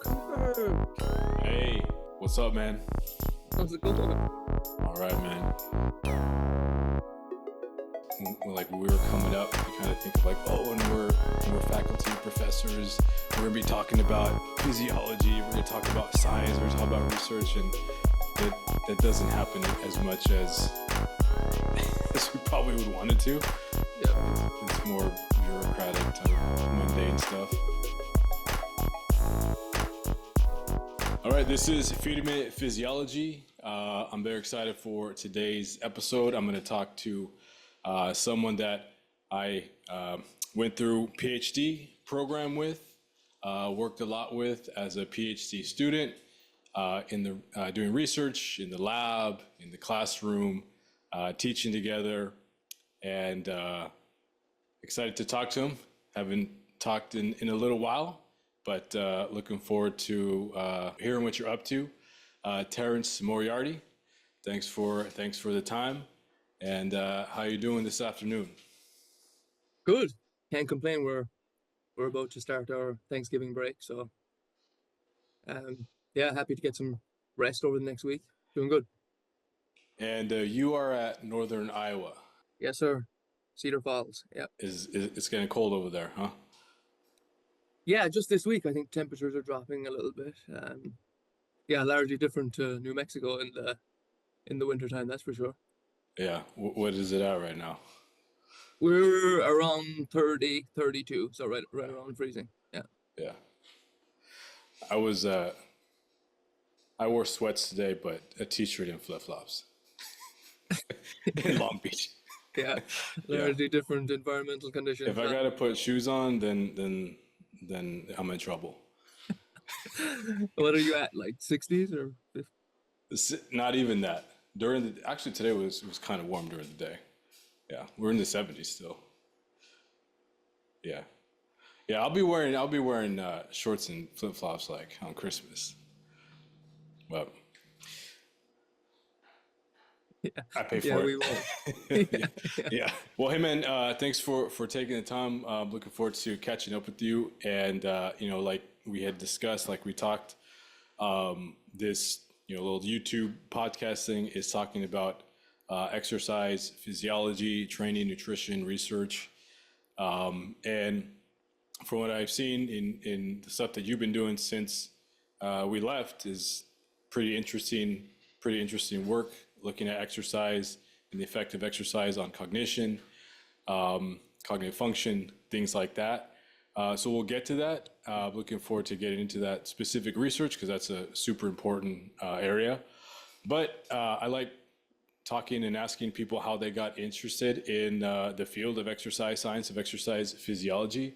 Hey, what's up, man? How's it going? All right, man. Like we were coming up, you kind of think like, oh, when we're faculty professors, we're gonna be talking about physiology, we're gonna talk about science, we're gonna talk about research, and that doesn't happen as much as we probably would want it to. Yeah. It's more bureaucratic, type mundane stuff. All right, this is Feeding Physiology. I'm very excited for today's episode. I'm going to talk to someone that I went through PhD program with, worked a lot with as a PhD student in the doing research in the lab, in the classroom, teaching together, and excited to talk to him. Haven't talked in a little while, but looking forward to hearing what you're up to. Terence Moriarty, thanks for the time. And how you doing this afternoon? Good. Can't complain. We're about to start our Thanksgiving break, so yeah, happy to get some rest over the next week. Doing good. And you are at Northern Iowa. Yes, sir. Cedar Falls. Yeah. It's getting cold over there, huh? Yeah, just this week I think temperatures are dropping a little bit. Yeah, largely different to New Mexico in the wintertime, that's for sure. Yeah. What is it at right now? We're around 30, 32, so right around freezing. Yeah. Yeah. I wore sweats today, but a t-shirt and flip-flops in Long Beach. Yeah. Largely different environmental conditions. If I gotta put shoes on, then I'm in trouble. What are you at, like 60s or 50s? Not even that. Actually today was kind of warm during the day. Yeah, we're in the 70s still. Yeah, yeah. I'll be wearing shorts and flip flops like on Christmas. But Yeah. I pay for Yeah, it. we will. Yeah. Well, hey man, thanks for taking the time. Looking forward to catching up with you. And like we had discussed, like we talked, this little YouTube podcast thing is talking about exercise, physiology, training, nutrition, research, and from what I've seen in the stuff that you've been doing since we left is pretty interesting work, looking at exercise and the effect of exercise on cognition, cognitive function, things like that. So we'll get to that. Looking forward to getting into that specific research because that's a super important area. But I like talking and asking people how they got interested in the field of exercise science, of exercise physiology.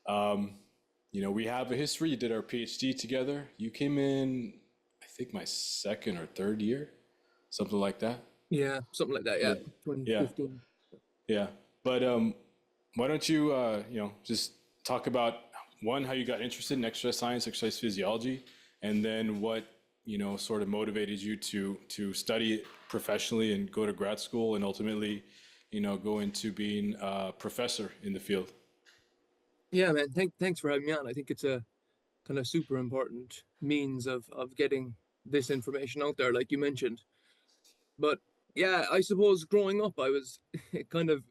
We have a history. You did our PhD together. You came in, I think, my second or third year, something like that. Yeah, something like that. Yeah, Yeah. 2015. Yeah. But why don't you, just talk about, one, how you got interested in exercise science, exercise physiology, and then what, sort of motivated you to study it professionally and go to grad school and ultimately, go into being a professor in the field. Yeah, man. Thanks for having me on. I think it's a kind of super important means of getting this information out there, like you mentioned. But yeah, I suppose growing up, I was kind of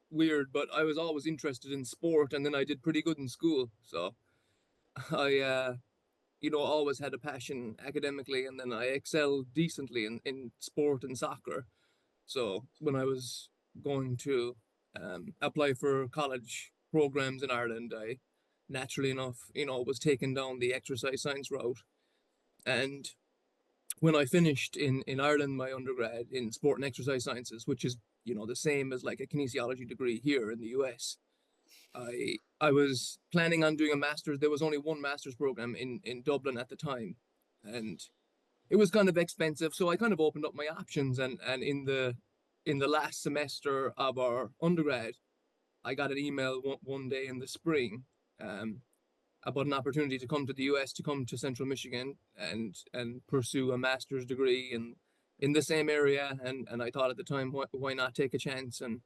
weird, but I was always interested in sport, and then I did pretty good in school. So I, always had a passion academically, and then I excelled decently in sport and soccer. So when I was going to apply for college programs in Ireland, I naturally enough, was taken down the exercise science route. And when I finished in Ireland, my undergrad in sport and exercise sciences, which is, the same as like a kinesiology degree here in the US, I was planning on doing a master's. There was only one master's program in Dublin at the time, and it was kind of expensive. So I kind of opened up my options, and in the last semester of our undergrad, I got an email one day in the spring, um, about an opportunity to come to the US, to come to Central Michigan and pursue a master's degree in the same area. And I thought at the time, why not take a chance and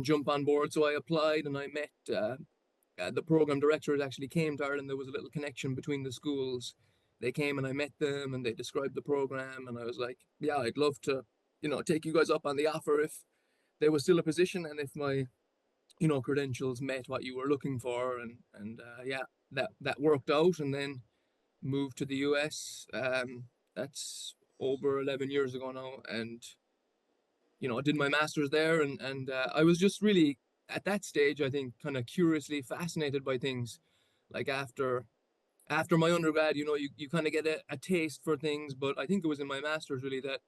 jump on board? So I applied, and I met the program directors actually came to Ireland. There was a little connection between the schools. They came and I met them and they described the program. And I was like, yeah, I'd love to, take you guys up on the offer if there was still a position and if my, credentials met what you were looking for. And yeah, that worked out. And then moved to the US. That's over 11 years ago now. And, I did my master's there. And I was just really, at that stage, I think, kind of curiously fascinated by things. Like after my undergrad, you kind of get a taste for things. But I think it was in my master's really that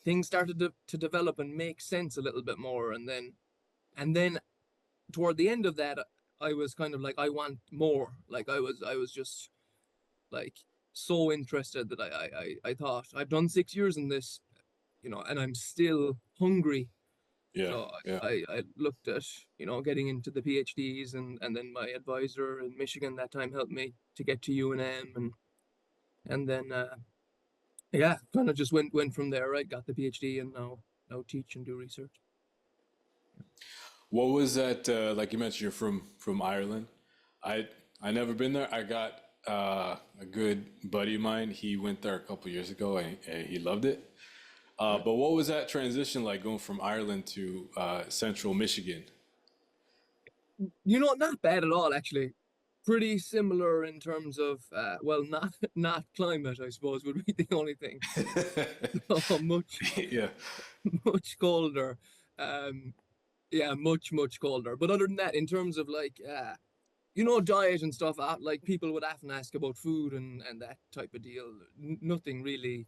things started to develop and make sense a little bit more. And then toward the end of that, I was kind of like, I want more. Like I was just like so interested that I thought I've done 6 years in this, and I'm still hungry. Yeah, So yeah. I looked at, getting into the PhDs, and then my advisor in Michigan that time helped me to get to UNM, and then yeah, kind of just went from there, right? Got the PhD and now teach and do research. What was that? Like you mentioned, you're from Ireland. I never been there. I got a good buddy of mine. He went there a couple years ago and he loved it. But what was that transition like going from Ireland to central Michigan? Not bad at all, actually. Pretty similar in terms of well, not climate, I suppose, would be the only thing. No, Yeah. much colder. Yeah, much colder. But other than that, in terms of like diet and stuff, like people would often ask about food and that type of deal. Nothing really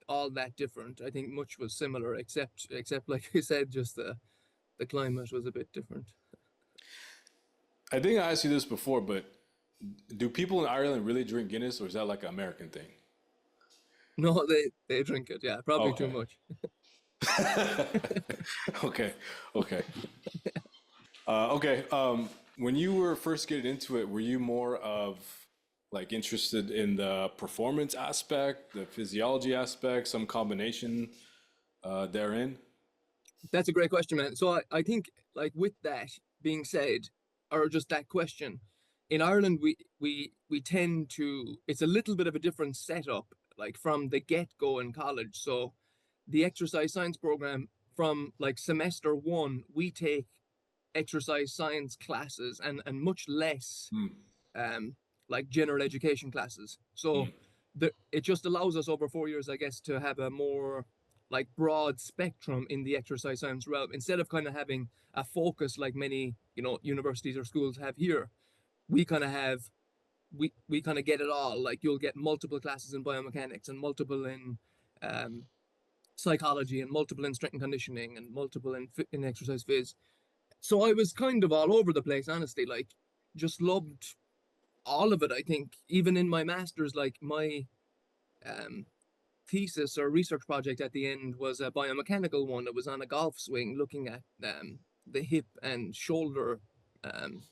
all that different. I think much was similar, except like I said, just the climate was a bit different. I think I asked you this before, but do people in Ireland really drink Guinness, or is that like an American thing? No, they drink it. Yeah, probably too Okay. much. Okay. Okay. Okay. When you were first getting into it, were you more of like interested in the performance aspect, the physiology aspect, some combination therein? That's a great question, man. So I think like with that being said, or just that question, in Ireland we tend to it's a little bit of a different setup, like from the get-go in college. So the exercise science program from like semester one, we take exercise science classes and much less Mm, um like general education classes. So mm, it just allows us over 4 years, I guess, to have a more like broad spectrum in the exercise science realm instead of kind of having a focus like many universities or schools have here. We kind of have we kind of get it all. Like you'll get multiple classes in biomechanics and multiple in um, psychology and multiple in strength and conditioning and multiple in exercise phys. So I was kind of all over the place, honestly. Like just loved all of it. I think even in my master's, like my um, thesis or research project at the end was a biomechanical one. It was on a golf swing, looking at the hip and shoulder um,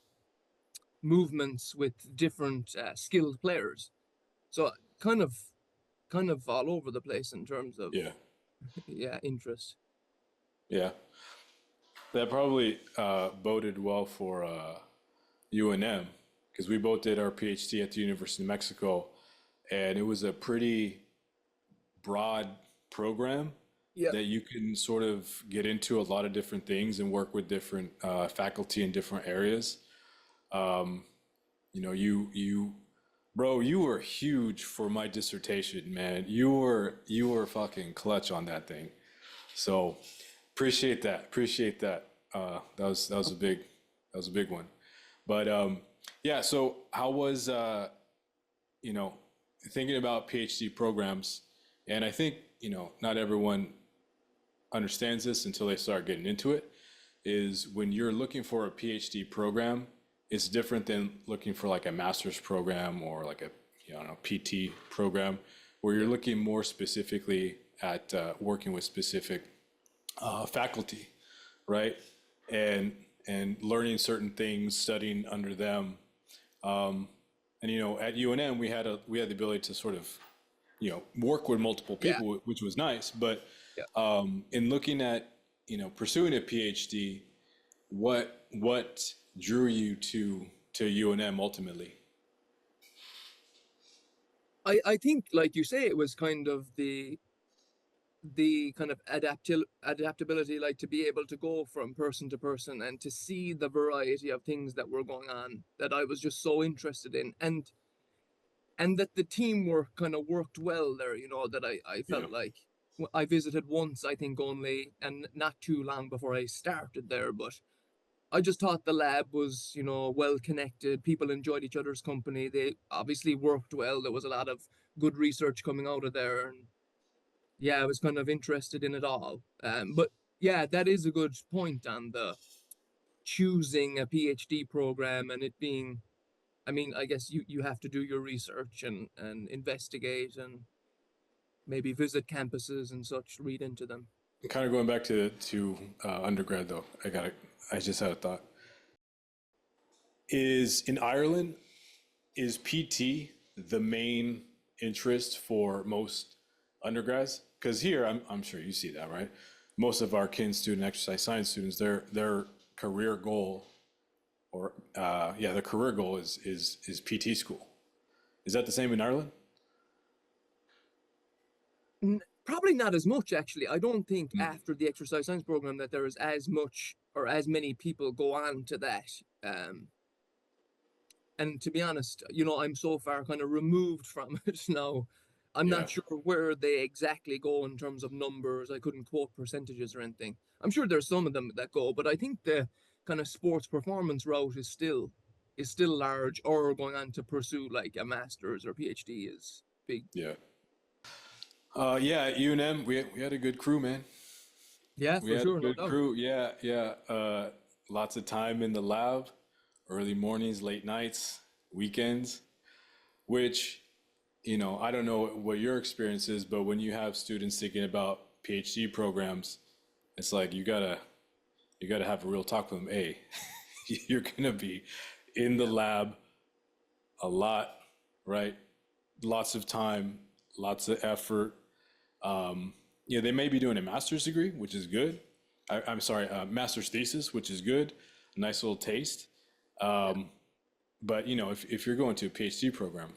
movements with different skilled players. So kind of all over the place in terms of yeah. yeah, interest. Yeah. That probably boded well for UNM because we both did our PhD at the University of Mexico, and it was a pretty broad program Yeah, that you can sort of get into a lot of different things and work with different faculty in different areas. Um, bro, you were huge for my dissertation, man. You were fucking clutch on that thing. So appreciate that. Appreciate that. That was a big one. But yeah. So how was you know thinking about PhD programs? And I think not everyone understands this until they start getting into it. Is when you're looking for a PhD program, it's different than looking for like a master's program or like a I don't know PT program, where you're yeah, looking more specifically at working with specific faculty, right? And learning certain things, studying under them. And at UNM we had the ability to sort of work with multiple yeah, people, which was nice. But yeah. in looking at pursuing a PhD, what drew you to UNM ultimately? I think, like you say, it was kind of the kind of adaptability, like to be able to go from person to person and to see the variety of things that were going on that I was just so interested in, and that the teamwork kind of worked well there, that I Yeah. felt like I visited once, I think only, and not too long before I started there, but I just thought the lab was, well connected. People enjoyed each other's company. They obviously worked well. There was a lot of good research coming out of there, and yeah, I was kind of interested in it all. But yeah, that is a good point on the choosing a PhD program and it being. I mean, I guess you have to do your research and investigate and maybe visit campuses and such, read into them. Kind of going back to undergrad though, I just had a thought. Is in Ireland, is PT the main interest for most undergrads? Because here, I'm sure you see that, right? Most of our kin student exercise science students, their career goal, or yeah, their career goal is PT school. Is that the same in Ireland? Probably not as much, actually. I don't think after the exercise science program that there is as much or as many people go on to that. Um, and to be honest, I'm so far kind of removed from it now. I'm Yeah, not sure where they exactly go in terms of numbers. I couldn't quote percentages or anything. I'm sure there's some of them that go, but I think the kind of sports performance route is still large, or going on to pursue like a master's or PhD is big. yeah, yeah. At UNM, we had a good crew, man. Yeah, We for had a sure, no good doubt. crew. Yeah, yeah. Lots of time in the lab, early mornings, late nights, weekends, which, I don't know what your experience is, but when you have students thinking about PhD programs, it's like you gotta have a real talk with them. Hey, you're gonna be in the Yeah. lab a lot, right? Lots of time, lots of effort. Yeah, they may be doing a master's degree, which is good. I'm sorry, master's thesis, which is good. A nice little taste. Yeah. But if you're going to a PhD program,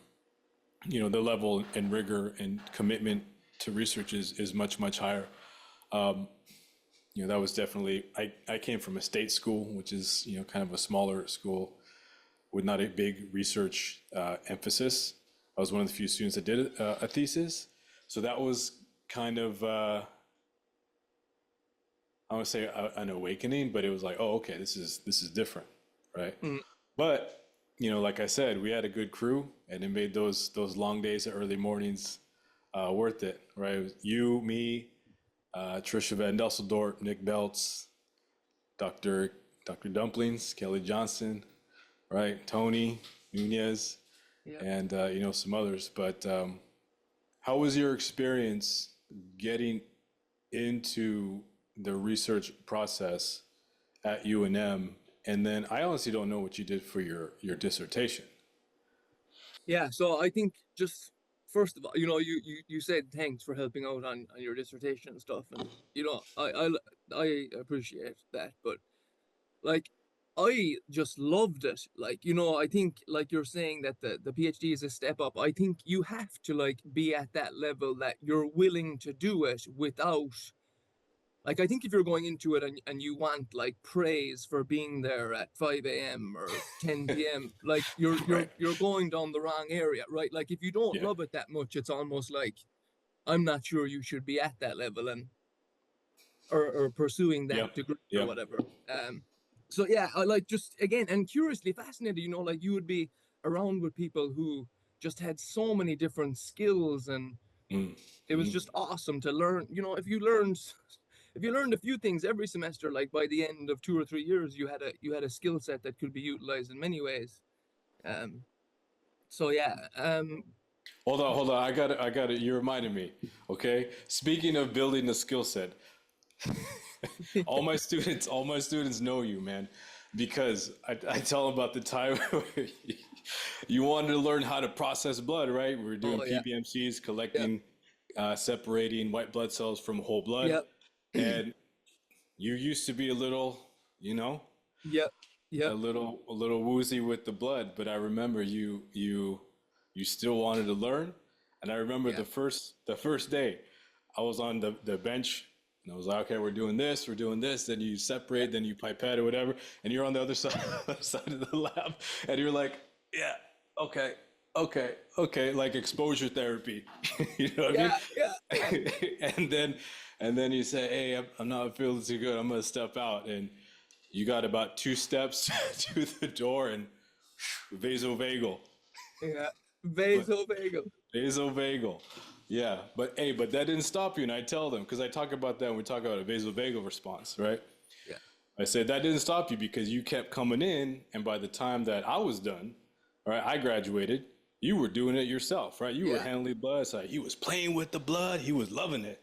the level and rigor and commitment to research is much much higher. That was definitely I came from a state school, which is kind of a smaller school with not a big research emphasis. I was one of the few students that did a thesis, so that was kind of I would say an awakening, but it was like, oh, okay, this is different, right? Mm, But like I said, we had a good crew, and it made those long days and early mornings worth it, right? It was you, me, Trisha Van Dusseldorp, Nick Belts, Doctor Dumplings, Kelly Johnson, right? Tony Nunez, yeah. and some others. But how was your experience getting into the research process at UNM? And then I honestly don't know what you did for your dissertation. Yeah, so I think just first of all, you said thanks for helping out on your dissertation and stuff, and I appreciate that, but like I just loved it. Like, I think like you're saying that the PhD is a step up. I think you have to like be at that level that you're willing to do it without, like, I think if you're going into it and you want like praise for being there at 5 a.m. or 10 p.m., like you're you're Right. you're going down the wrong area, right? Like if you don't Yeah. love it that much, it's almost like I'm not sure you should be at that level and or pursuing that Yep. degree or Yep. whatever. So yeah, I like just again and curiously fascinated, like you would be around with people who just had so many different skills and Mm. it was just awesome to learn. If you learned a few things every semester, like by the end of 2 or 3 years, you had a skill set that could be utilized in many ways. Um, so yeah, Hold on. I got it. You reminded me. Okay. Speaking of building the skill set, all my students know you, man, because I tell them about the time where you wanted to learn how to process blood, right? We were doing oh yeah, PBMCs, yeah, collecting, separating white blood cells from whole blood, yeah, and you used to be a little, you know, yeah, Yeah, a little woozy with the blood, but I remember you still wanted to learn. And I remember yeah, the first day I was on the bench and I was like, okay, we're doing this, then you yeah, separate, then you pipette or whatever, and you're on the other side other side of the lab and you're like, yeah, okay, okay, like exposure therapy. You know what I mean? yeah, yeah, yeah, And then you say, hey, I'm not feeling too good, I'm gonna step out, and you got about two steps to the door and vasovagal. yeah. But Vasovagal. vasovagal. Yeah. But hey, but that didn't stop you. And I tell them, because I talk about that when we talk about a vasovagal response, right? Yeah, I said that didn't stop you because you kept coming in. And by the time that I was done, right, I graduated, you were doing it yourself, right? You were yeah, handling blood. So he was playing with the blood. He was loving it.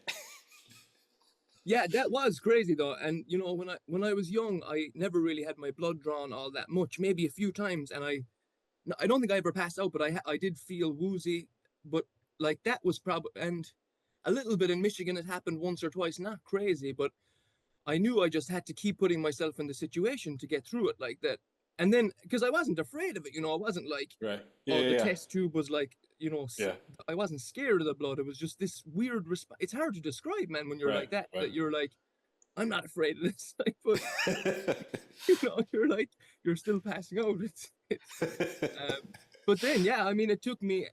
yeah. That was crazy though. And you know, when I was young, I never really had my blood drawn all that much. Maybe a few times, and I don't think I ever passed out, but I did feel woozy. But like that was probably, and a little bit in Michigan, it happened once or twice. Not crazy, but I knew I just had to keep putting myself in the situation to get through it like that. And then, because I wasn't afraid of it, you know, I wasn't like, Right. Yeah, oh, the yeah, test tube was like, you know, yeah. I wasn't scared of the blood. It was just this weird response. It's hard to describe, man, when you're Right, like that, right. that you're like, I'm not afraid of this. Like, but, you know, you're like, you're still passing out. But then, yeah, I mean, it took me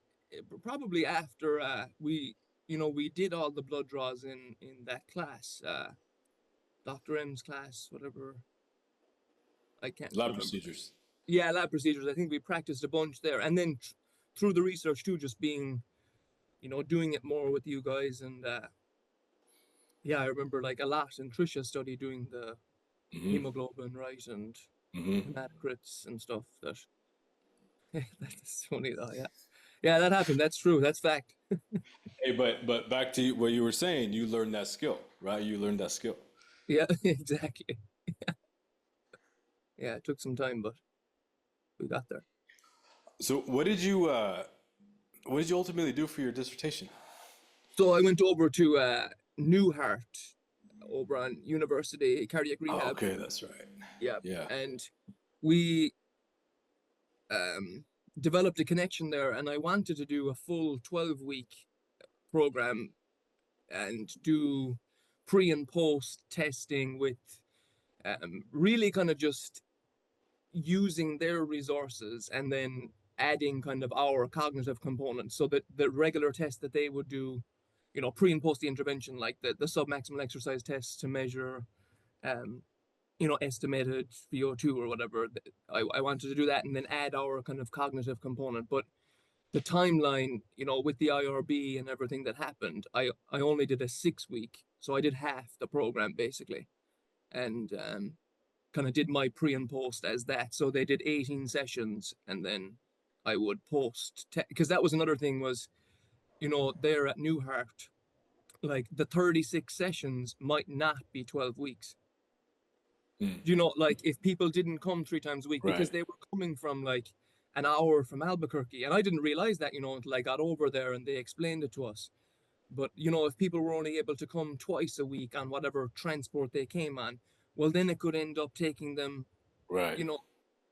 probably after you know, we did all the blood draws in that class, Dr. M's class, whatever. I can't Lab remember. procedures. Yeah, lab procedures. I think we practiced a bunch there, and then through the research too, just being, you know, doing it more with you guys, and yeah, I remember like a lot in Trisha's study doing the Hmm. hemoglobin, right, and Hmm. hematocrits and stuff. That that's funny though. Yeah, yeah, that happened. That's true. That's fact. Hey, but back to what you were saying, you learned that skill, right? You learned that skill. Yeah, exactly. Yeah, it took some time, but we got there. So what did you ultimately do for your dissertation? So I went over to Newhart over on University Cardiac Oh, Rehab. okay, that's right. Yeah, Yeah. and we um, developed a connection there, and I wanted to do a full 12-week program and do pre and post testing with really kind of just using their resources and then adding kind of our cognitive components so that the regular test that they would do, you know, pre and post the intervention, like the submaximal exercise tests to measure um, you know, estimated VO2 or whatever. I wanted to do that and then add our kind of cognitive component. But the timeline, you know, with the IRB and everything that happened, I only did a 6 week. So I did half the program basically. And kind of did my pre and post as that. So they did 18 sessions and then I would post, because that was another thing was, you know, there at Newhart, like the 36 sessions might not be 12 weeks. Mm, You know, like if people didn't come 3 times a week because right. they were coming from like an hour from Albuquerque, and I didn't realize that, you know, until I got over there and they explained it to us. But you know, if people were only able to come twice a week on whatever transport they came on, well, then it could end up taking them, Right. you know,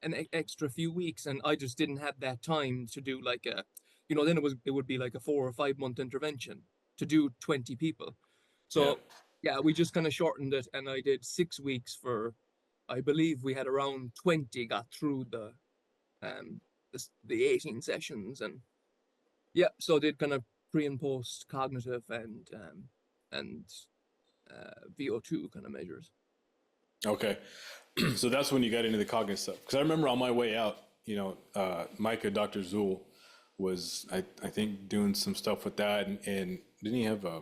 an extra few weeks, and I just didn't have that time to do like a, you know, then it would be like a 4 or 5 month intervention to do 20 people. Yeah. So yeah, we just kind of shortened it, and I did 6 weeks for, I believe we had around 20 got through um the 18 sessions, and yeah, so did kind of pre and post cognitive and VO2 kind of measures. Okay. So that's when you got into the cognitive stuff. Because I remember on my way out, Micah, Dr. Zool, was I think doing some stuff with that, and didn't he have the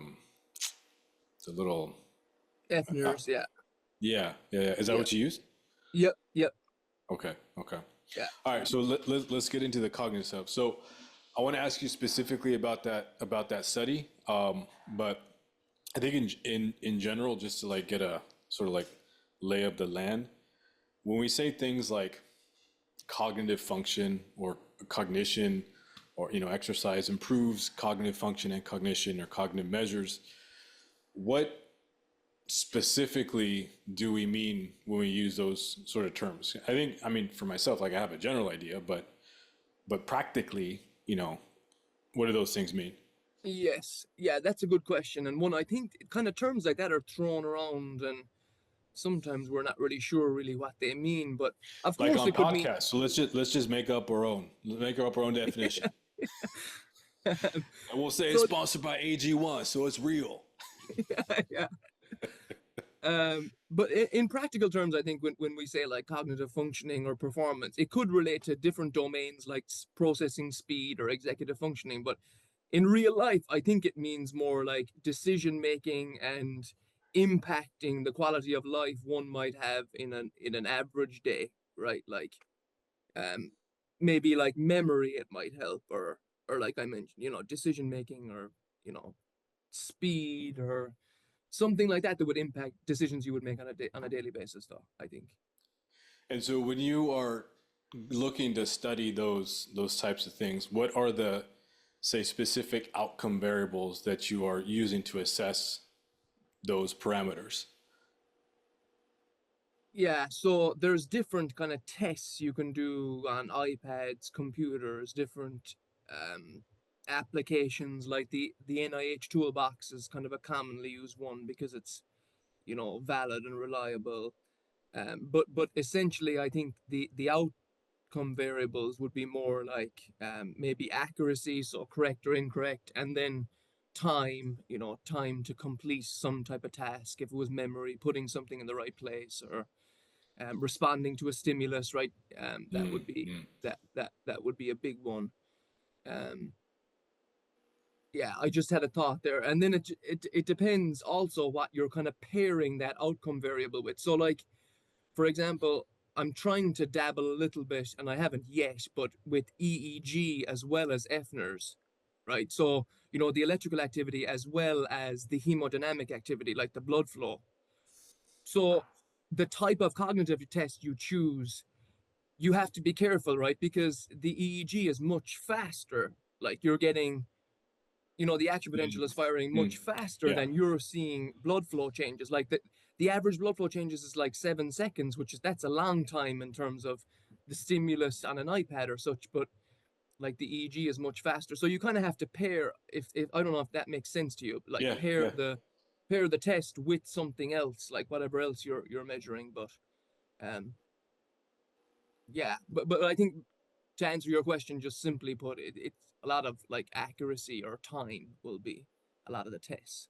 little F uh, nurse, yeah, yeah, yeah, yeah. Is that yeah, what you used? yep, yep, Okay, okay. yeah, All right, so let's get into the cognitive stuff. So I want to ask you specifically about that study, but I think in general, just to like get a sort of like lay of the land, when we say things like cognitive function or cognition, or exercise improves cognitive function and cognition, or cognitive measures, what specifically do we mean when we use those sort of terms? I think, I mean, for myself, like I have a general idea, but practically, what do those things mean? Yes, yeah, that's a good question, and one I think kind of terms like that are thrown around, and sometimes we're not really sure really what they mean. But of Like course, on it could mean podcasts. So let's just make up our own definition. And we'll say it's so. sponsored by AG1, so it's real. Yeah. But in practical terms, I think when we say like cognitive functioning or performance, it could relate to different domains like processing speed or executive functioning. But in real life, I think it means more like decision making and impacting the quality of life one might have in an average day, right? Like um maybe like memory it might help, or like I mentioned, decision making, or speed, or something like that would impact decisions you would make on a daily basis, though, I think. And so when you are looking to study those types of things, what are the, say, specific outcome variables that you are using to assess those parameters? Yeah, so there's different kind of tests you can do on iPads, computers, different um, applications, like the NIH toolbox is kind of a commonly used one because it's valid and reliable. But essentially, I think the outcome variables would be more like maybe accuracy, so correct or incorrect, and then time, time to complete some type of task. If it was memory, putting something in the right place, or responding to a stimulus, right? That would be Mm. that would be a big one. Um, yeah, I just had a thought there, and then it depends also what you're kind of pairing that outcome variable with. So, like for example, I'm trying to dabble a little bit, and I haven't yet, but with EEG as well as FNRS, right? So the electrical activity as well as the hemodynamic activity, like the blood flow. So the type of cognitive test you choose, you have to be careful, right? Because the EEG is much faster. Like you're getting, the action potential is firing Mm. much faster Yeah. than you're seeing blood flow changes. Like the average blood flow changes is like 7 seconds, that's a long time in terms of the stimulus on an iPad or such. But like the EEG is much faster. So you kind of have to pair, if I don't know if that makes sense to you, like Yeah. pair Yeah. the test with something else, like whatever else you're measuring. But um yeah, but I think to answer your question, just simply put, it's a lot of like accuracy or time will be a lot of the tests.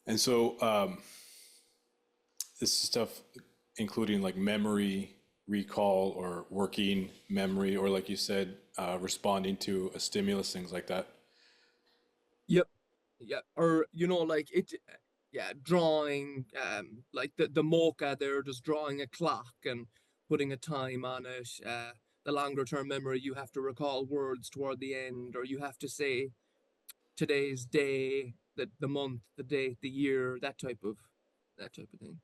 And so this stuff, including like memory recall or working memory, or like you said, responding to a stimulus, things like that. Yep. Yeah. Or like yeah, drawing like the mocha, they're just drawing a clock and putting a time on it. The longer term memory, you have to recall words toward the end, or you have to say today's day, the month, the date, the year, that type of thing.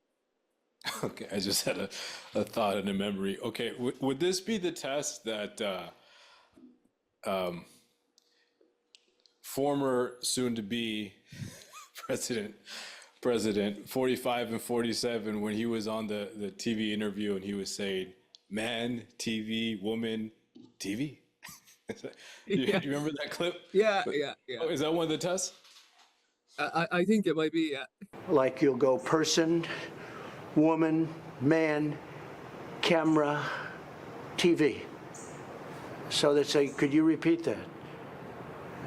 Okay, I just had a thought and a memory. Okay, would this be the test that former soon-to-be president, President 45 and 47, when he was on the TV interview and he was saying, man, TV, woman, TV? You Yeah. remember that clip? Yeah. Yeah. Yeah. Oh, is that one of the tests? I think it might be. Yeah. Like you'll go person, woman, man, camera, TV. So they say, could you repeat that?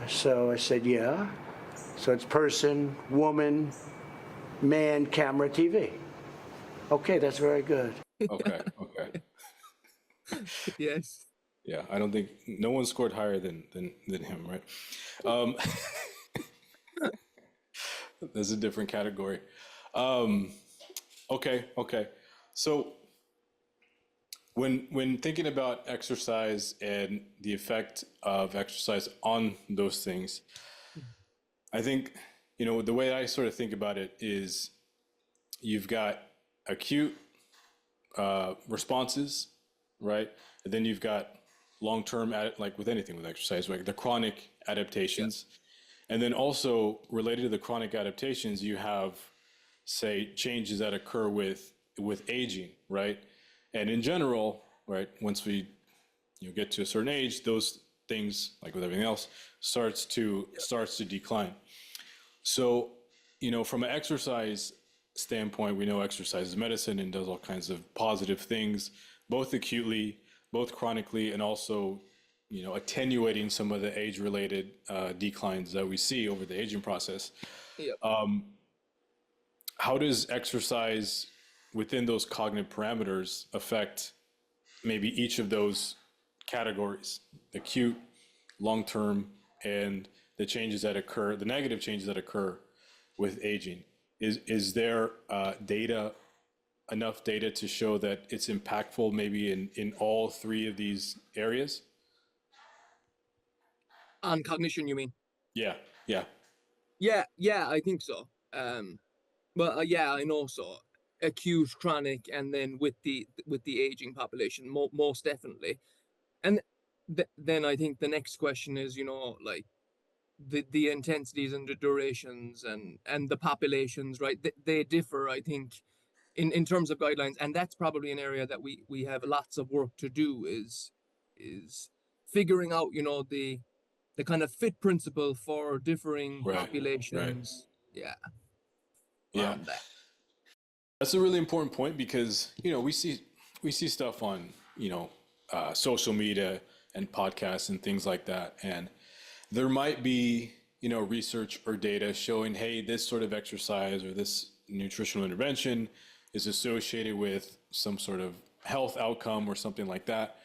So I said, yeah. So it's person, woman, man, camera, TV. Okay, that's very good. Okay, okay. Yes. Yeah, I don't think no one scored higher than him, right? Um, that's a different category. Um, okay, okay. So when thinking about exercise and the effect of exercise on those things, I think the way I sort of think about it is you've got acute responses, right? And then you've got long-term, like with anything with exercise, like the chronic Yeah. adaptations. And then also related to the chronic adaptations, you have say, changes that occur with aging, right? And in general, right, once we get to a certain age, those things, like with everything else, starts to decline. So, from an exercise standpoint, we know exercise is medicine and does all kinds of positive things, both acutely, both chronically, and also, attenuating some of the age-related declines that we see over the aging process. Yep. How does exercise within those cognitive parameters affect maybe each of those categories, acute, long-term, and the changes that occur, the negative changes that occur with aging? Is there enough data to show that it's impactful maybe in all three of these areas? On cognition, you mean? Yeah, yeah. Yeah, I think so. Yeah, I know so. Acute, chronic, and then with the aging population, most definitely. And then I think the next question is, like the intensities and the durations and the populations, right? They differ, I think, in terms of guidelines, and that's probably an area that we have lots of work to do is figuring out, the kind of fit principle for differing Right, populations. Yeah, yeah. around that. That's a really important point because we see stuff on social media and podcasts and things like that, and there might be research or data showing, hey, this sort of exercise or this nutritional intervention is associated with some sort of health outcome or something like that,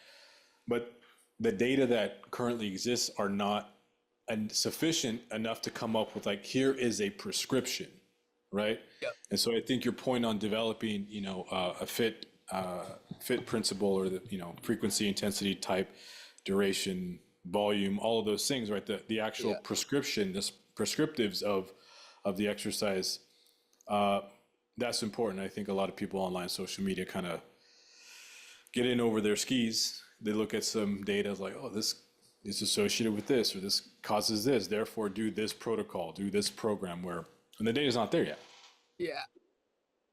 but the data that currently exists are not sufficient enough to come up with like, here is a prescription, right? Yep. And so I think your point on developing, a fit principle, or the, frequency, intensity, type, duration, volume, all of those things, right? The actual prescription, the prescriptives of the exercise, that's important. I think a lot of people online, social media, kind of get in over their skis. They look at some data like, oh, this is associated with this, or this causes this, therefore do this protocol, do this program, and the data's not there yet.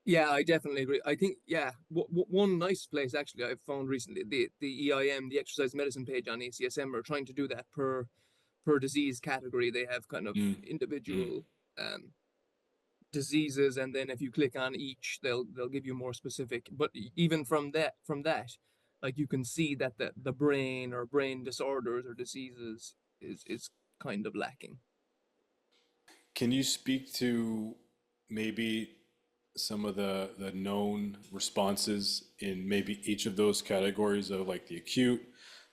Yeah, I definitely agree. I think, one nice place actually I've found recently, the EIM, the exercise medicine page on ACSM, are trying to do that per disease category. They have kind of individual diseases, and then if you click on each, they'll give you more specific. But even from that, like you can see that the brain or brain disorders or diseases is kind of lacking. Can you speak to maybe some of the known responses in maybe each of those categories of like the acute,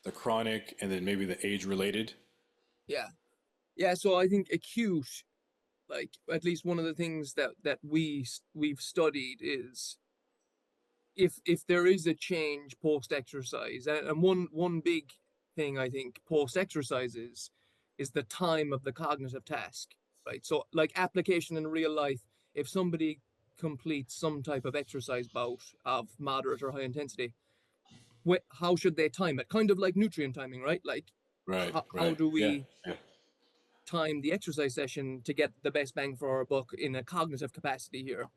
the chronic, and then maybe the age related? Yeah. So I think acute, like at least one of the things that we've studied is if there is a change post exercise, and one big thing I think post exercise is the time of the cognitive task, right? So like application in real life, if somebody completes some type of exercise bout of moderate or high intensity, how should they time it? Kind of like nutrient timing, right? Like Right, how right. do Yeah, we yeah. time the exercise session to get the best bang for our buck in a cognitive capacity here?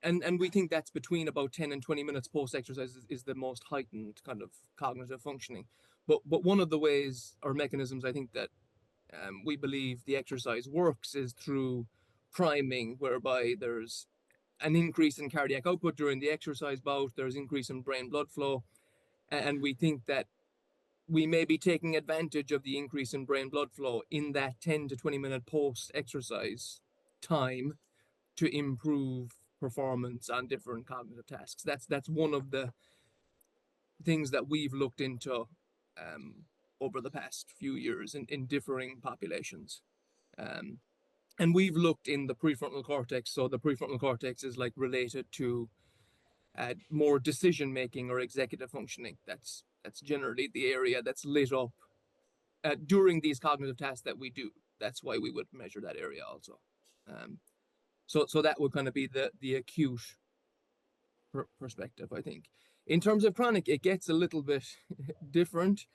And we think that's between about 10 and 20 minutes post exercise is the most heightened kind of cognitive functioning. But one of the ways or mechanisms I think that we believe the exercise works is through priming, whereby there's an increase in cardiac output during the exercise bout, there's increase in brain blood flow, and we think that we may be taking advantage of the increase in brain blood flow in that 10 to 20 minute post exercise time to improve performance on different cognitive tasks. That's one of the things that we've looked into over the past few years in differing populations. And we've looked in the prefrontal cortex. So the prefrontal cortex is like related to more decision making or executive functioning. That's generally the area that's lit up during these cognitive tasks that we do. That's why we would measure that area also. So that would kind of be the acute perspective, I think. In terms of chronic, it gets a little bit different.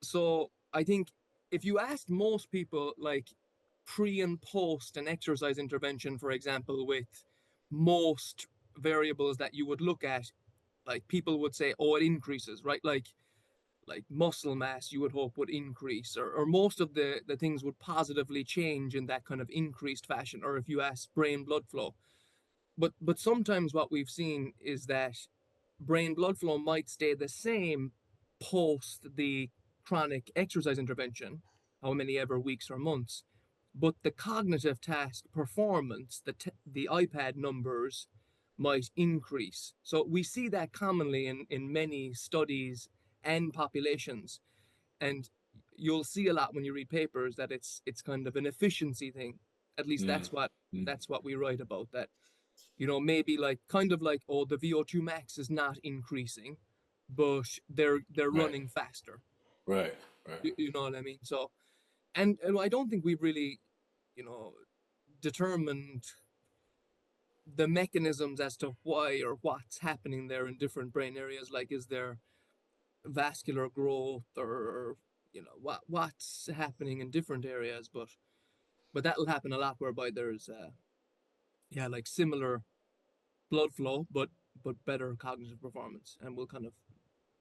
So I think if you asked most people, like, pre and post an exercise intervention, for example, with most variables that you would look at, like people would say, oh, it increases, right? Like muscle mass you would hope would increase, or most of the things would positively change in that kind of increased fashion, or if you ask brain blood flow. But sometimes what we've seen is that brain blood flow might stay the same post the chronic exercise intervention, how many ever weeks or months, but the cognitive task performance, the iPad numbers might increase. So we see that commonly in many studies and populations. And you'll see a lot when you read papers that it's kind of an efficiency thing. At least Mm, mm, that's what we write about, that maybe like kind of like, oh, the VO2 max is not increasing, but they're right, running faster. right, right. You know what I mean? So, and I don't think we've really, you know, determined the mechanisms as to why or what's happening there in different brain areas. Like, is there vascular growth, or what's happening in different areas? But that'll happen a lot, whereby there's like similar blood flow, but better cognitive performance, and we'll kind of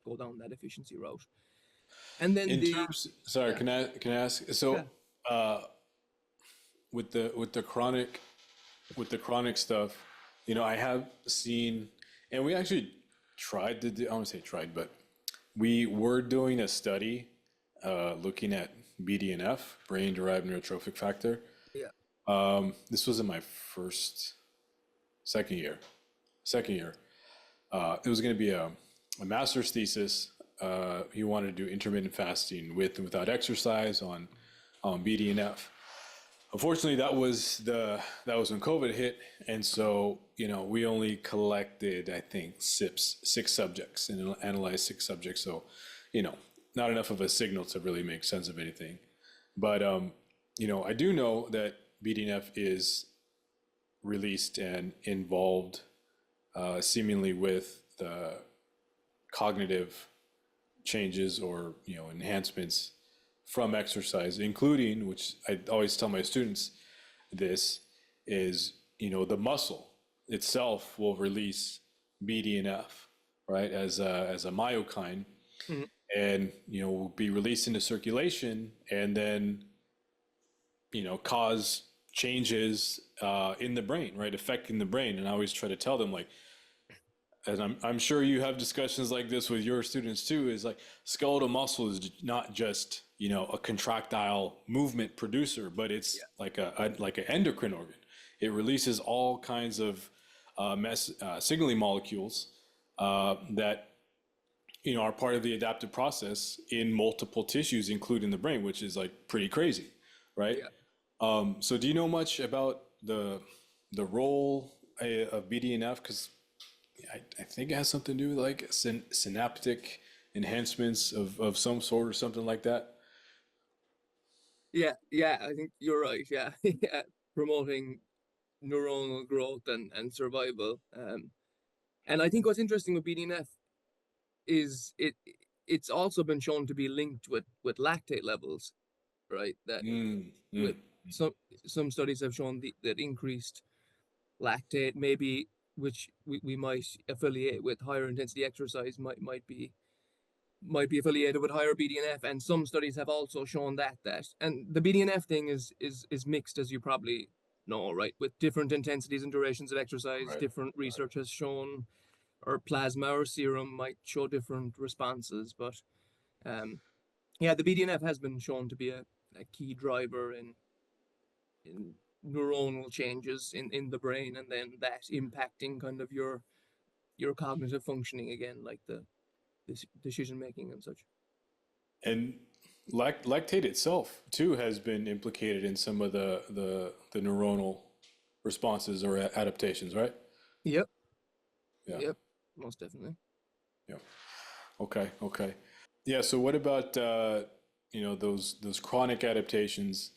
go down that efficiency route. And then In terms, sorry, yeah, can I ask? yeah, So, with the chronic stuff, I have seen, and we actually tried to do, I won't say tried, but we were doing a study looking at BDNF, brain-derived neurotrophic factor. yeah, This was in my second year. It was going to be a master's thesis. He wanted to do intermittent fasting with and without exercise on BDNF. Unfortunately, that was when COVID hit, and so we only collected, I think, six subjects and analyzed six subjects. So, not enough of a signal to really make sense of anything. But I do know that BDNF is released and involved, seemingly with the cognitive changes or enhancements from exercise, including, which I always tell my students, this is the muscle itself will release BDNF, right, as a myokine, mhm, and will be released into circulation, and then cause changes in the brain, right, affecting the brain. And I always try to tell them, like, and I'm sure you have discussions like this with your students too, is like skeletal muscle is not just a contractile movement producer, but it's yeah, like an endocrine organ. It releases all kinds of signaling molecules that are part of the adaptive process in multiple tissues, including the brain, which is like pretty crazy, right? yeah. So do you know much about the role of BDNF? Because I think it has something to do with like synaptic enhancements of some sort or something like that. Yeah, I think you're right. Yeah, yeah, promoting neuronal growth and survival. And I think what's interesting with BDNF is it's also been shown to be linked with lactate levels, right? That Mm, mm, with some studies have shown that increased lactate, maybe, which we might affiliate with higher intensity exercise, might be affiliated with higher BDNF. And some studies have also shown that and the BDNF thing is mixed, as you probably know, right? With different intensities and durations of exercise, right, different research has shown, or plasma or serum might show different responses. But um, yeah, the BDNF has been shown to be a key driver in neuronal changes in the brain, and then that impacting kind of your cognitive functioning again, like the decision making and such. and lactate itself too has been implicated in some of the neuronal responses or adaptations, right? Yep, Yeah, yep, most definitely. yeah. Okay, okay. Yeah. So what about those chronic adaptations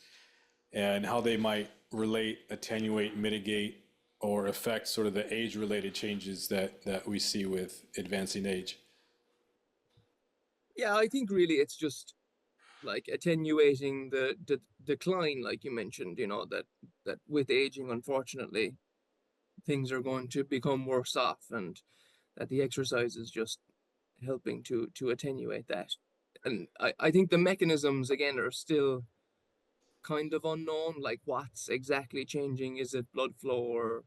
and how they might relate, attenuate, mitigate, or affect sort of the age-related changes that we see with advancing age? Yeah, I think really it's just like attenuating the decline, like you mentioned, that with aging, unfortunately, things are going to become worse off, and that the exercise is just helping to attenuate that. And I think the mechanisms, again, are still kind of unknown, like what's exactly changing. Is it blood flow or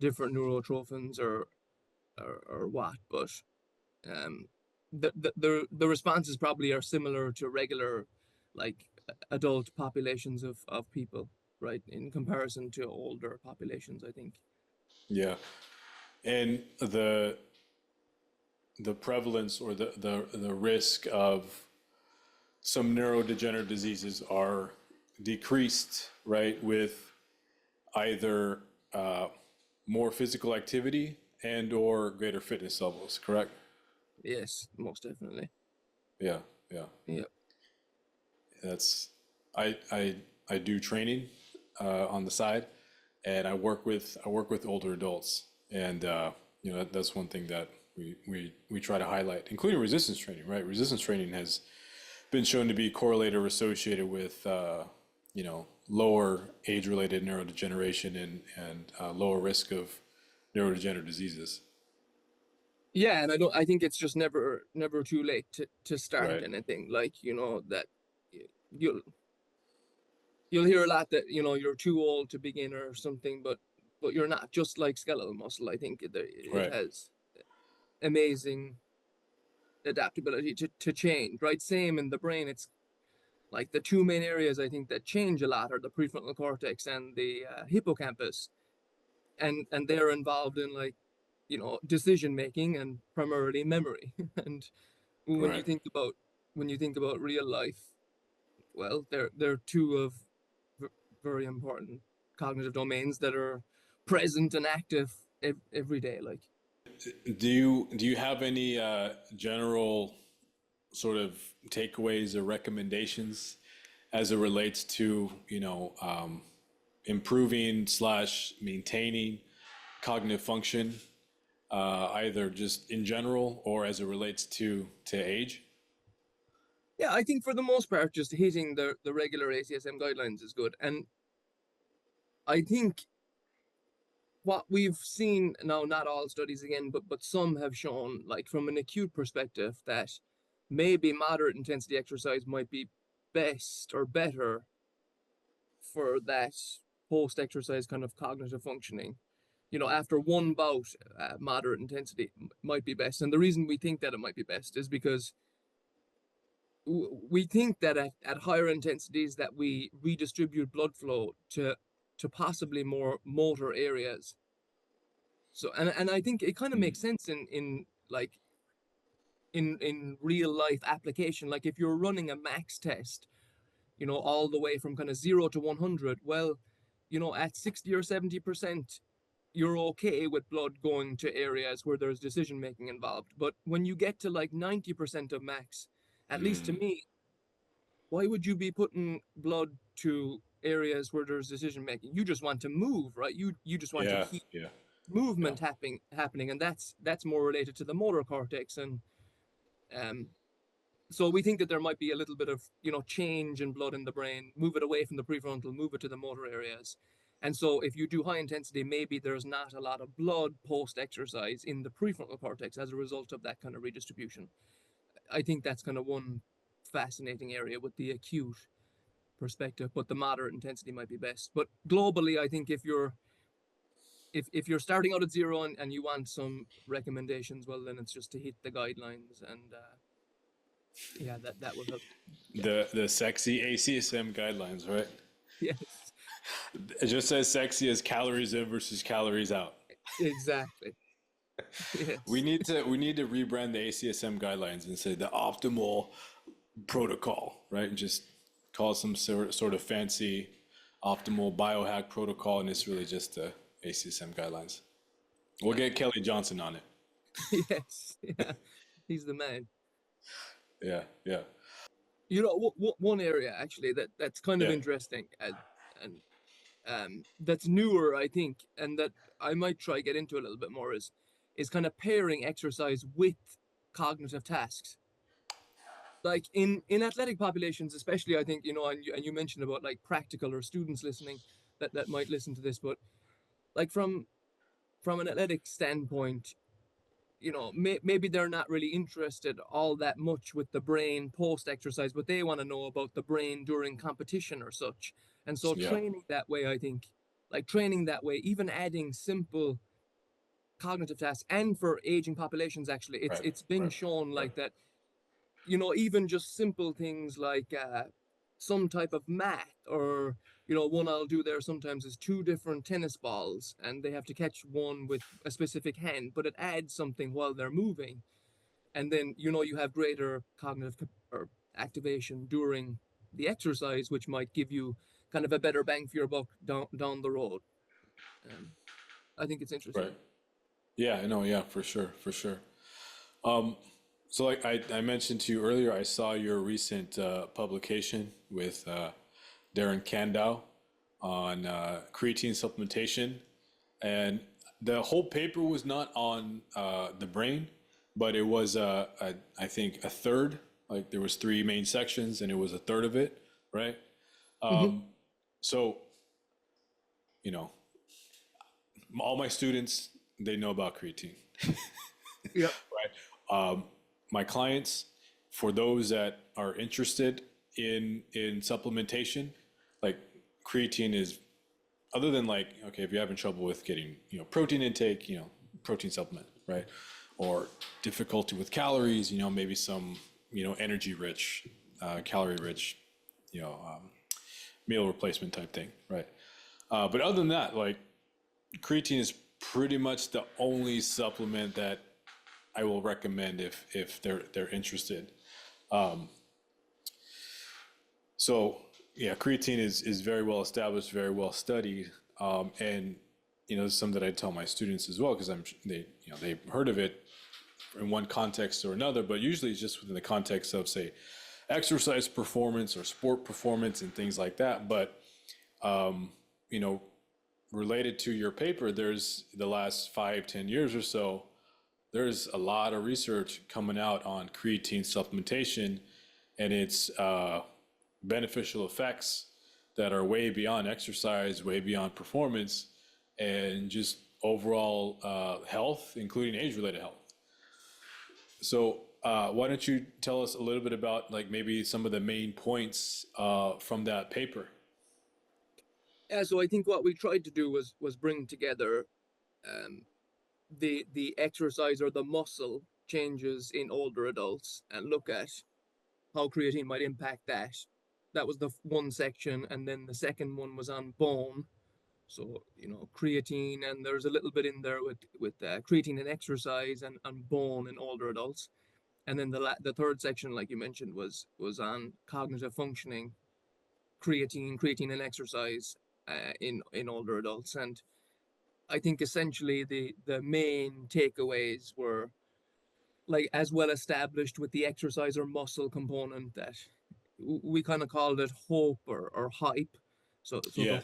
different neurotrophins or what? But um, the responses probably are similar to regular, like adult populations of people, right? In comparison to older populations, I think. Yeah. And the prevalence or the risk of some neurodegenerative diseases are decreased, right, with either more physical activity and or greater fitness levels, correct? Yes, most definitely. Yeah, yeah. Yeah. That's I do training on the side, and I work with older adults, and that's one thing that we try to highlight, including resistance training. Right, resistance training has been shown to be correlated or associated with lower age-related neurodegeneration and lower risk of neurodegenerative diseases. Yeah, and I think it's just never too late to start Right. anything. Like, that you'll hear a lot that, you're too old to begin or something, but you're not. Just like skeletal muscle, I think it Right. has amazing adaptability to change, right? Same in the brain. It's like the two main areas I think that change a lot are the prefrontal cortex and the hippocampus, and they're involved in, like, decision making and primarily memory. And when you Right. think about real life, well, they're two of very important cognitive domains that are present and active every day. Like, Do you have any general sort of takeaways or recommendations as it relates to improving slash maintaining cognitive function, either just in general or as it relates to age? yeah, I think for the most part, just hitting the regular ACSM guidelines is good. And I think what we've seen now, not all studies again, but some have shown, like from an acute perspective, that maybe moderate intensity exercise might be best or better for that post exercise kind of cognitive functioning. After one bout, moderate intensity might be best. And the reason we think that it might be best is because we think that at higher intensities that we redistribute blood flow to possibly more motor areas. So, and I think it kind of makes sense in like in real life application. Like if you're running a max test, all the way from kind of 0 to 100, well, at 60 or 70%, you're okay with blood going to areas where there's decision making involved. But when you get to like 90% of max, at least to me, why would you be putting blood to areas where there's decision making? You just want to move, right? You just want to Yeah, keep yeah, yeah. movement happening, and that's more related to the motor cortex. And um so we think that there might be a little bit of change in blood in the brain, move it away from the prefrontal, move it to the motor areas. And so if you do high intensity, maybe there's not a lot of blood post exercise in the prefrontal cortex as a result of that kind of redistribution. I think that's kind of one fascinating area with the acute perspective, but the moderate intensity might be best. But globally, I think if you're starting out at zero and you want some recommendations, well, then it's just to hit the guidelines, and yeah, that will help. Yeah. The sexy ACSM guidelines, right? Yes, It just says sexy as calories in versus calories out. exactly. We Yes. need to rebrand the ACSM guidelines and say the optimal protocol, right? And just call it some sort of fancy optimal biohack protocol, and it's really just the ACSM guidelines. We'll get Kelly Johnson on it. Yes. Yeah. He's the man. Yeah, yeah, One area actually that's kind of yeah. interesting, and that's newer, I think, and that I might try get into a little bit more is kind of pairing exercise with cognitive tasks. like in athletic populations, especially, I think, and you mentioned about like practical or students listening that might listen to this, but like from an athletic standpoint, maybe they're not really interested all that much with the brain post exercise, but they want to know about the brain during competition or such. And so Yeah. training that way, I think, like training that way, even adding simple cognitive tasks, and for aging populations, actually, it's Right. it's been Right. shown Right. like that, even just simple things like some type of math, or one I'll do there sometimes is two different tennis balls and they have to catch one with a specific hand, but it adds something while they're moving. And then you have greater cognitive or activation during the exercise, which might give you kind of a better bang for your buck down the road. um, I think it's interesting. Right. Yeah, I know. Yeah, for sure. For sure. Um, so like I mentioned to you earlier, I saw your recent publication with Darren Kandow on creatine supplementation, and the whole paper was not on the brain, but it was I think a third. Like there was three main sections, and it was a third of it, right? Hmm. So you know, all my students, they know about creatine, Yeah. right? My clients, for those that are interested in supplementation, like creatine is, other than like, okay, if you're having trouble with getting protein intake, protein supplement, right? Or difficulty with calories, maybe some energy rich, calorie rich, you know um, meal replacement type thing, right? But other than that, like creatine is pretty much the only supplement that I will recommend if they're interested. So yeah, creatine is very well established, very well studied, and it's something that I tell my students as well, because they've heard of it in one context or another, but usually it's just within the context of, say, exercise performance or sport performance and things like that. But you know, related to your paper, there's the last 5-10 years or so, there's a lot of research coming out on creatine supplementation and its beneficial effects that are way beyond exercise, way beyond performance, and just overall health, including age-related health. So why don't you tell us a little bit about like maybe some of the main points from that paper? Yeah, so I think what we tried to do was bring together um, the exercise or the muscle changes in older adults and look at how creatine might impact that. That was the one section, and then the second one was on bone. So creatine, and there's a little bit in there with creatine and exercise and bone in older adults. And then the third section, like you mentioned, was on cognitive functioning, creatine and exercise in older adults. And I think essentially the main takeaways were like as well established with the exercise or muscle component, that we kind of called it hope or hype. So Yeah,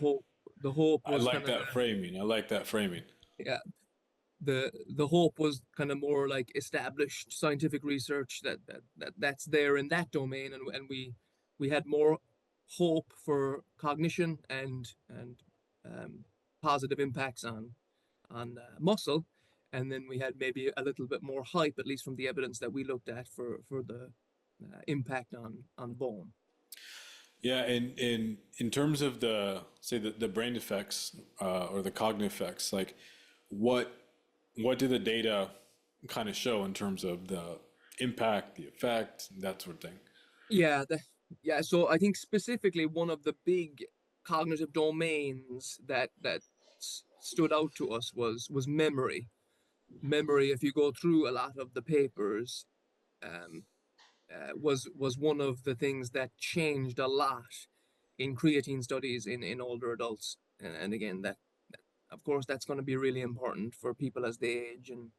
the hope I was like kind of that framing. I like that framing. yeah, the hope was kind of more like established scientific research that's there in that domain, and we had more hope for cognition and um, positive impacts on muscle, and then we had maybe a little bit more hype, at least from the evidence that we looked at, for the impact on bone. Yeah, and in terms of the, say, the brain effects or the cognitive effects, like what what do the data kind of show in terms of the impact, the effect, that sort of thing? Yeah, yeah. So I think specifically one of the big cognitive domains that stood out to us was memory. Memory, if you go through a lot of the papers, um, was one of the things that changed a lot in creatine studies in older adults. And again, of course that's going to be really important for people as they age and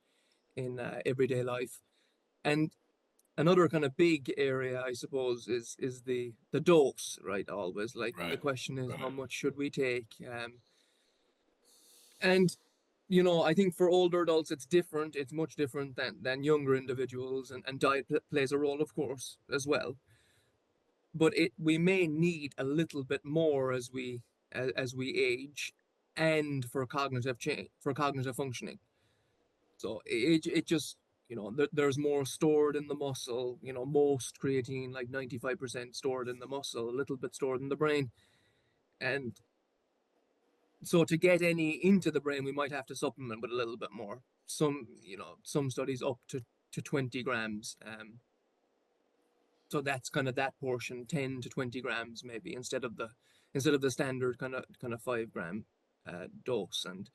in everyday life. And another kind of big area, I suppose, is the dose, right? Always, like, the Right, question is, how right. much should we take? And I think for older adults, it's different. It's much different than younger individuals, and diet plays a role, of course, as well. But we may need a little bit more as we age, and for cognitive change, for cognitive functioning. So it just, there's more stored in the muscle. Most creatine, like 95% stored in the muscle, a little bit stored in the brain, and so to get any into the brain, we might have to supplement with a little bit more. Some studies up to 20 grams. So that's kind of that portion, 10 to 20 grams maybe, instead of the standard kind of 5 gram dose. And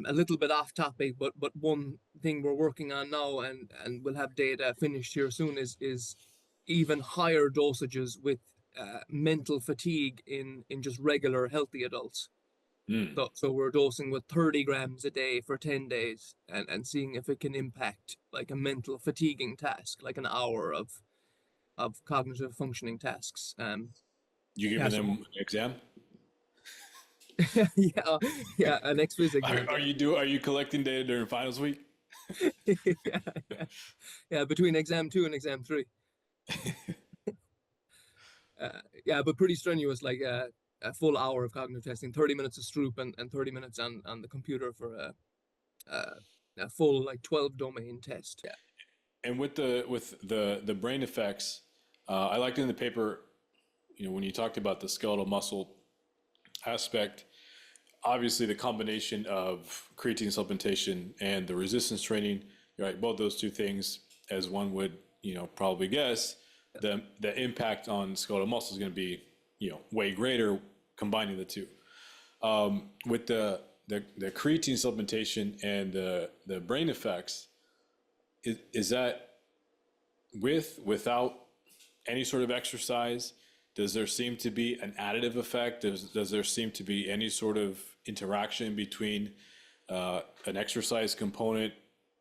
a little bit off topic, but one thing we're working on now, and we'll have data finished here soon, is even higher dosages with mental fatigue in just regular healthy adults. So we're dosing with 30 grams a day for 10 days, and seeing if it can impact like a mental fatiguing task, like an hour of cognitive functioning tasks. You giving them an exam? Yeah, an ex-phys exam. Are you collecting data during finals week? Yeah, between exam 2 and exam 3. Yeah, but pretty strenuous, like a full hour of cognitive testing, 30 minutes of Stroop, and 30 minutes on the computer for a full like 12 domain test. Yeah. And with the brain effects, I liked in the paper, when you talked about the skeletal muscle aspect, obviously the combination of creatine supplementation and the resistance training, right? Both those two things, as one would, probably guess, the impact on skeletal muscle is going to be, way greater combining the two. With the creatine supplementation and the brain effects, is that without any sort of exercise? Does there seem to be an additive effect? Does there seem to be any sort of interaction between an exercise component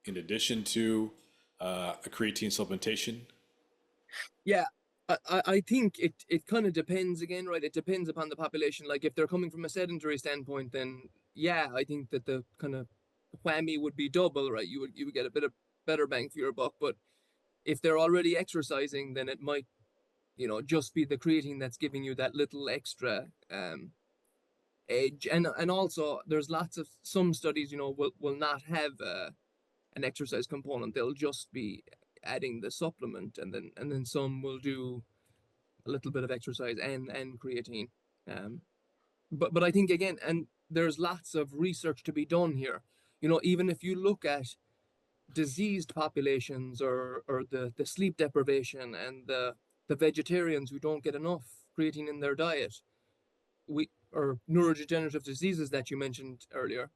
in addition to a creatine supplementation? Yeah, I think it kind of depends again, right? It depends upon the population. Like if they're coming from a sedentary standpoint, then yeah, I think that the kind of whammy would be double, right? You would get a bit of better bang for your buck. But if they're already exercising, then it might, just be the creatine that's giving you that little extra edge. And also there's lots of some studies, will not have an exercise component. They'll just be adding the supplement, and then some will do a little bit of exercise and creatine. But I think again, and there's lots of research to be done here. Even if you look at diseased populations, or the sleep deprivation, and the vegetarians who don't get enough creatine in their diet, or neurodegenerative diseases that you mentioned earlier,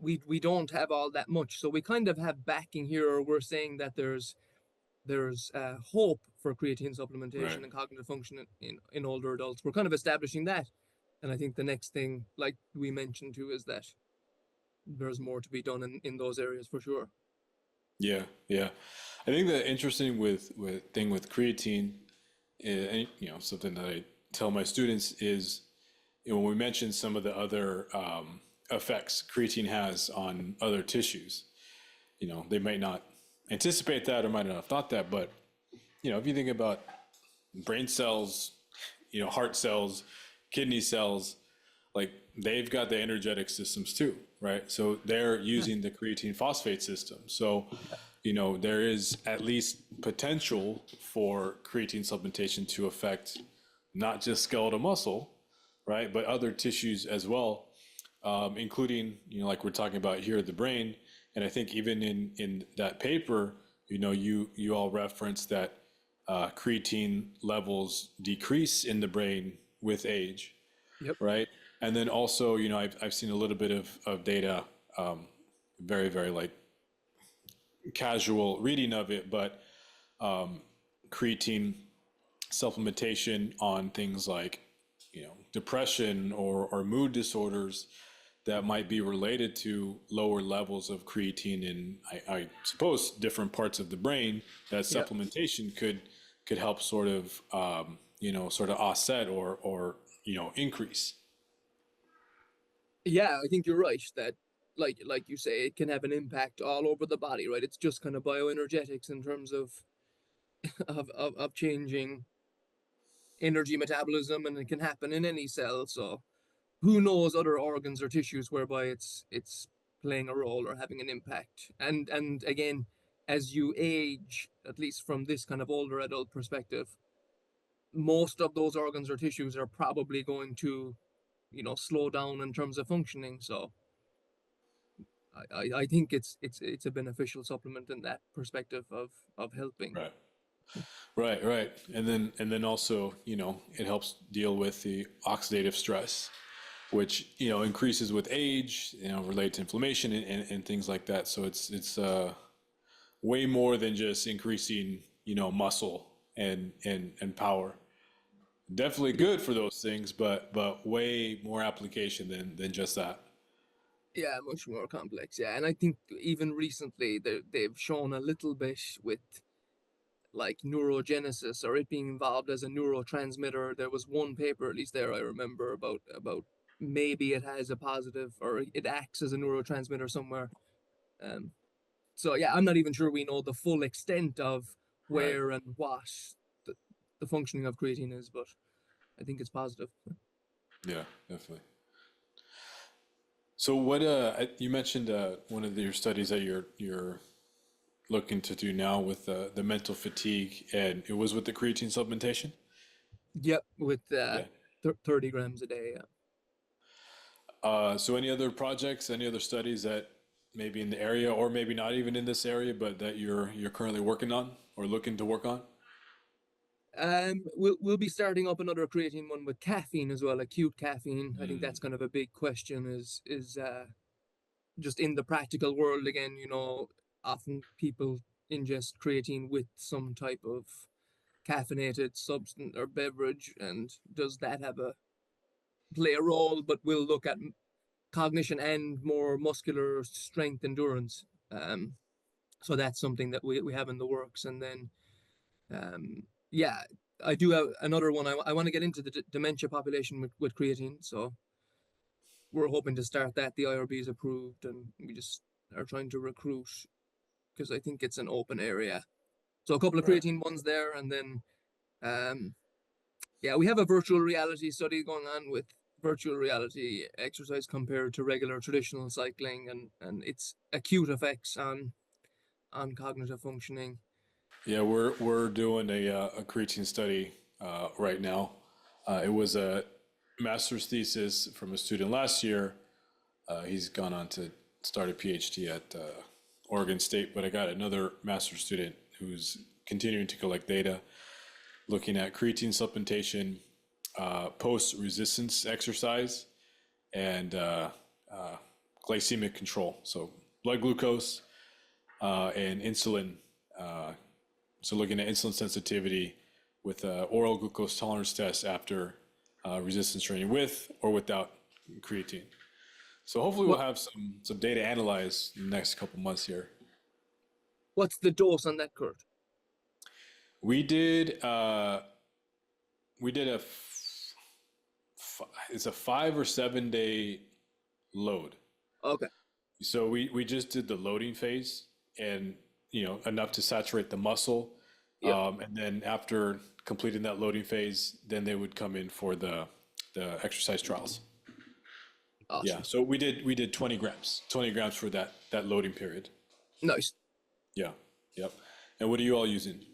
we don't have all that much. So we kind of have backing here, or we're saying that there's hope for creatine supplementation, Right. and cognitive function in older adults. We're kind of establishing that. And I think the next thing, like we mentioned too, is that there's more to be done in those areas for sure. Yeah, yeah. I think the interesting with creatine, and something that I tell my students is, when we mentioned some of the other effects creatine has on other tissues, they might not anticipate that or might not have thought that, but if you think about brain cells, heart cells, kidney cells, like they've got the energetic systems too, right? So they're using the creatine phosphate system. So, there is at least potential for creatine supplementation to affect not just skeletal muscle, right, but other tissues as well, including, like we're talking about here, the brain. And I think even in that paper, you all referenced that creatine levels decrease in the brain with age. Yep. Right. And then also, I've seen a little bit of data, very, very like casual reading of it, but creatine supplementation on things like, depression or mood disorders that might be related to lower levels of creatine in, I suppose, different parts of the brain, that supplementation could help sort of, sort of offset or increase. Yeah, I think you're right that like you say, it can have an impact all over the body, right? It's just kind of bioenergetics in terms of of changing energy metabolism, and it can happen in any cell. So who knows other organs or tissues whereby it's playing a role or having an impact. And again, as you age, at least from this kind of older adult perspective, most of those organs or tissues are probably going to, slow down in terms of functioning. So I think it's a beneficial supplement in that perspective of helping. Right. Right. And then also, it helps deal with the oxidative stress, which, increases with age, related to inflammation and things like that. So it's way more than just increasing, muscle and power. Definitely good for those things, but way more application than just that. Yeah, much more complex. Yeah, and I think even recently they've shown a little bit with like neurogenesis or it being involved as a neurotransmitter. There was one paper, at least there I remember, about maybe it has a positive or it acts as a neurotransmitter somewhere. Um, so yeah, I'm not even sure we know the full extent of Right. where and what the, the functioning of creatine is, but I think it's positive. Yeah, definitely. So what you mentioned one of your studies that you're looking to do now with the mental fatigue, and it was with the creatine supplementation. Yep, with Yeah. 30 grams a day. Yeah. So any other projects, any other studies that maybe in the area or maybe not even in this area, but that you're currently working on or looking to work on? We'll be starting up another creatine one with caffeine as well, acute caffeine. I think Mm, that's kind of a big question is just in the practical world again, often people ingest creatine with some type of caffeinated substance or beverage, and does that have a play a role? But we'll look at cognition and more muscular strength endurance. So that's something that we have in the works. And then yeah, I do have another one. I want to get into the dementia population with creatine. So we're hoping to start that. The IRB is approved, and we just are trying to recruit because I think it's an open area. So a couple of right. creatine ones there, and then yeah, we have a virtual reality study going on with virtual reality exercise compared to regular traditional cycling, and its acute effects on cognitive functioning. Yeah, we're doing a creatine study right now. It was a master's thesis from a student last year. He's gone on to start a PhD at Oregon State, but I got another master's student who's continuing to collect data, looking at creatine supplementation, post-resistance exercise, and glycemic control. So blood glucose and insulin. So looking at insulin sensitivity with oral glucose tolerance test after resistance training with or without creatine. So hopefully we'll What have some data analyzed in the next couple months here. what's the dose on that, Kurt? We did it's a 5 or 7 day load. Okay. So we just did the loading phase and enough to saturate the muscle. Yep. And then after completing that loading phase, then they would come in for the exercise trials. Yeah. Awesome. So we did 20 grams for that loading period. Nice. Yeah. Yep. And what are you all using?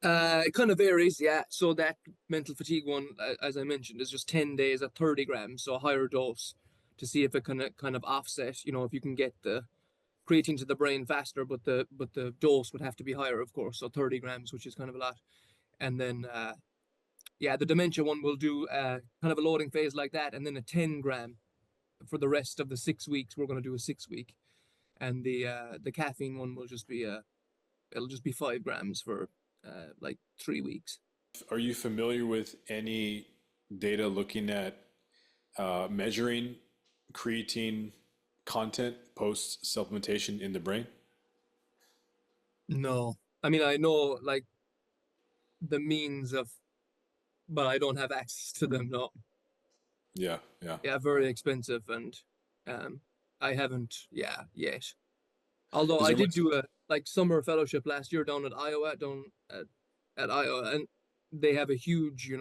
It kind of varies, yeah. So that mental fatigue one, as I mentioned, is just 10 days at 30 grams, so a higher dose to see if it can kind of offset, if you can get the creatine to the brain faster, but the dose would have to be higher, of course. So 30 grams, which is kind of a lot. And then yeah, the dementia one will do kind of a loading phase like that, and then a 10 gram for the rest of the 6 weeks. We're going to do a 6 week, and the caffeine one will just be it'll just be 5 grams for like 3 weeks. Are you familiar with any data looking at measuring creatine content post supplementation in the brain? No, I mean I know like the means of, but I don't have access to them. No. Yeah, yeah, Yeah, very expensive, and I haven't, yeah, yet. Although Is I there did much? do a summer fellowship last year down at Iowa, at Iowa, and they have a huge,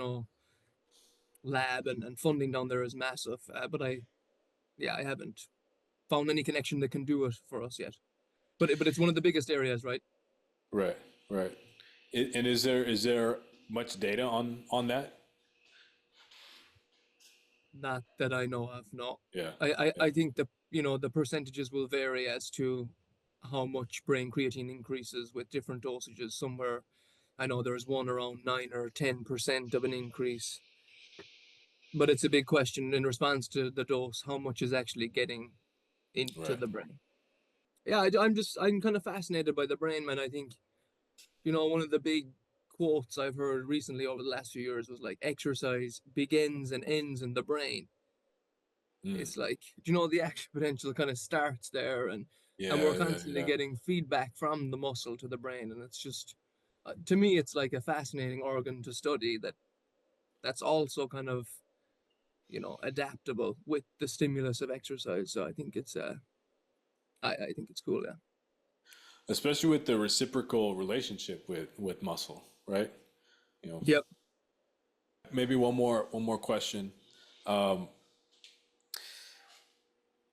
lab, and funding down there is massive. But I haven't found any connection that can do it for us yet. But it's one of the biggest areas, right? Right, right. And is there much data on that? Not that I know of, no. Yeah, I think the percentages will vary as to how much brain creatine increases with different dosages. Somewhere I know there's one around 9 or 10% of an increase, but it's a big question in response to the dose, how much is actually getting into right. the brain. Yeah, I'm kind of fascinated by the brain, man. I think, one of the big quotes I've heard recently over the last few years was like exercise begins and ends in the brain. Mm. It's like, the action potential kind of starts there, and Yeah, we're yeah, constantly yeah. getting feedback from the muscle to the brain, and it's just, to me, it's like a fascinating organ to study that's also kind of, adaptable with the stimulus of exercise. So I think I think it's cool, yeah. Especially with the reciprocal relationship with muscle, right? You know, Yep. maybe one more question. Um,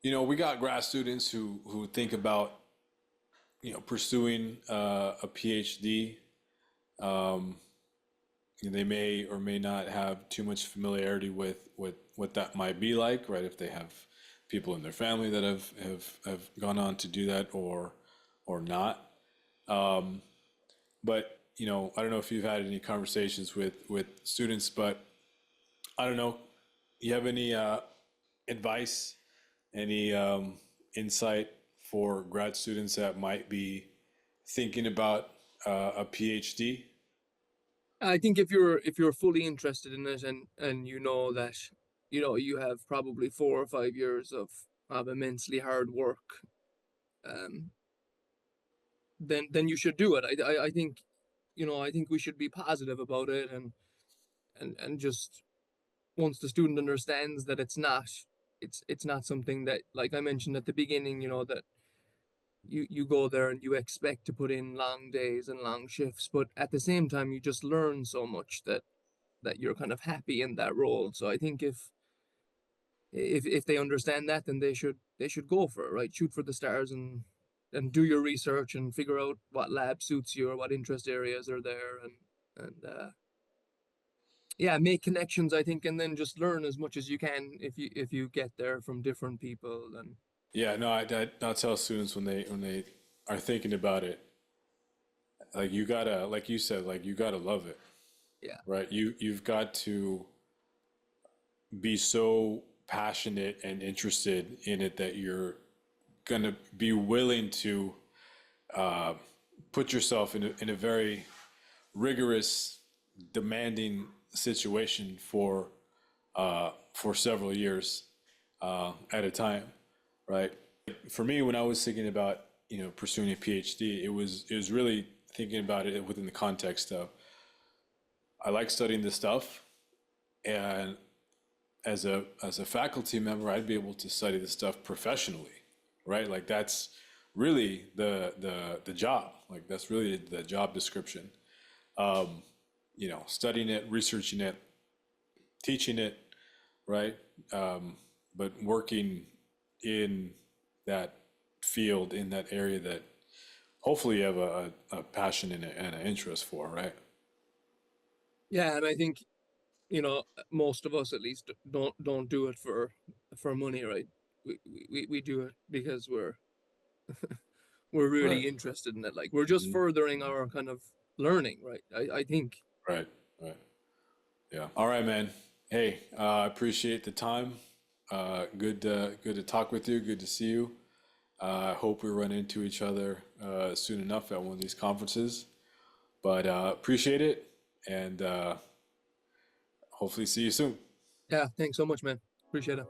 we got grad students who think about pursuing a PhD. Um, they may or may not have too much familiarity with what that might be like, right? If they have people in their family that have gone on to do that or not. Um, but I don't know if you've had any conversations with students, but I don't know. You have any advice, any insight for grad students that might be thinking about a PhD? I think if you're fully interested in it, and you know that you have probably 4 or 5 years of immensely hard work, um, then you should do it. I think I think we should be positive about it, and just once the student understands that it's not something that, like I mentioned at the beginning, that you go there and you expect to put in long days and long shifts, but at the same time you just learn so much that you're kind of happy in that role. So I think if they understand that, then they should go for it, right? Shoot for the stars, and do your research and figure out what lab suits you or what interest areas are there, and yeah, make connections, I think, and then just learn as much as you can if you get there from different people. And Yeah, no, I tell students when they are thinking about it, like you gotta, like you said, like you gotta love it, yeah, right? You've got to be so passionate and interested in it that you're gonna be willing to uh, put yourself in a very rigorous, demanding situation for several years at a time, right? For me, when I was thinking about pursuing a PhD, it was really thinking about it within the context of I like studying this stuff, and as a faculty member, I'd be able to study this stuff professionally, right? Like that's really the job. Like that's really the job description. Studying it, researching it, teaching it, right? But working in that field, in that area that hopefully you have a passion and an interest for, right? yeah, and I think most of us at least don't do it for money, right? We do it because we're Right. really interested in it. Like, we're just Mhm. furthering our kind of learning, right? I think. Right. Right. Yeah. All right, man. Hey, I appreciate the time. Good to talk with you. Good to see you. I hope we run into each other soon enough at one of these conferences. But appreciate it, and hopefully see you soon. Yeah, thanks so much, man. Appreciate it.